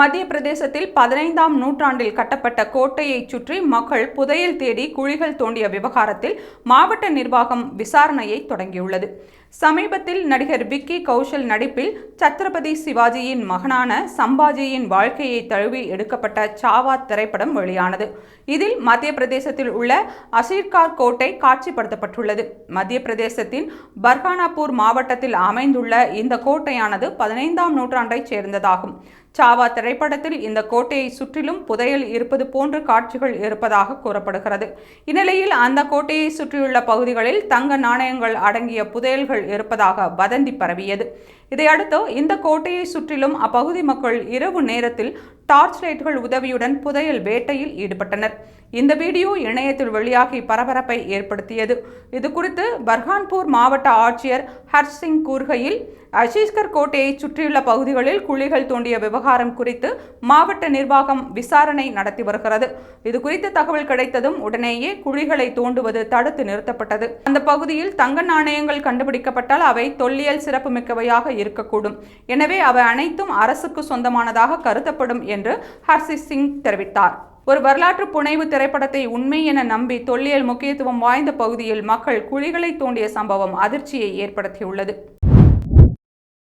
மத்திய பிரதேசத்தில் 15ஆம் நூற்றாண்டில் கட்டப்பட்ட கோட்டையைச் சுற்றி மக்கள் புதையல் தேடி குழிகள் தோண்டிய விவகாரத்தில் மாவட்ட நிர்வாகம் விசாரணையை தொடங்கியுள்ளது. சமீபத்தில் நடிகர் விக்கி கௌஷல் நடிப்பில் சத்ரபதி சிவாஜியின் மகனான சம்பாஜியின் வாழ்க்கையை தழுவி எடுக்கப்பட்ட சாவாத் திரைப்படம் வெளியானது. இதில் மத்திய பிரதேசத்தில் உள்ள அசீர்கார் கோட்டை காட்சிப்படுத்தப்பட்டுள்ளது. மத்திய பிரதேசத்தின் பர்ஹானாப்பூர் மாவட்டத்தில் அமைந்துள்ள இந்த கோட்டையானது 15ஆம் நூற்றாண்டைச் சேர்ந்ததாகும். சாவாத் திரைப்படத்தில் இந்த கோட்டையை சுற்றிலும் புதையல் இருப்பது போன்ற காட்சிகள் இருப்பதாக கூறப்படுகிறது. இந்நிலையில் அந்த கோட்டையை சுற்றியுள்ள பகுதிகளில் தங்க நாணயங்கள் அடங்கிய புதையல்கள் இருப்பதாக வதந்தி பரவியது. இதையடுத்து இந்த கோட்டையை சுற்றிலும் அப்பகுதி மக்கள் இரவு நேரத்தில் டார்ச் லைட்கள் உதவியுடன் புதையல் வேட்டையில் ஈடுபட்டனர். இந்த வீடியோ இணையத்தில் வெளியாகி பரபரப்பை ஏற்படுத்தியது. இதுகுறித்து பர்ஹான்பூர் மாவட்ட ஆட்சியர் ஹர்ஷ் சிங் கூறுகையில், அசீஸ்கர் கோட்டையை சுற்றியுள்ள பகுதிகளில் குழிகள் தோண்டிய விவகாரம் குறித்து மாவட்ட நிர்வாகம் விசாரணை நடத்தி வருகிறது. இதுகுறித்து தகவல் கிடைத்ததும் உடனேயே குழிகளை தோண்டுவது தடுத்து நிறுத்தப்பட்டது. அந்த பகுதியில் தங்க நாணயங்கள் கண்டுபிடிக்கப்பட்டால் அவை தொல்லியல் சிறப்புமிக்கவையாக இருக்கக்கூடும். எனவே அவை அனைத்தும் அரசுக்கு சொந்தமானதாக கருதப்படும் என்று ஹர்ஷ் சிங் தெரிவித்தார். ஒரு வரலாற்று புனைவு திரைப்படத்தை உண்மை என நம்பி தொல்லியல் முக்கியத்துவம் வாய்ந்த பகுதியில் மக்கள் குழிகளை தோண்டிய சம்பவம் அதிர்ச்சியை ஏற்படுத்தியுள்ளது.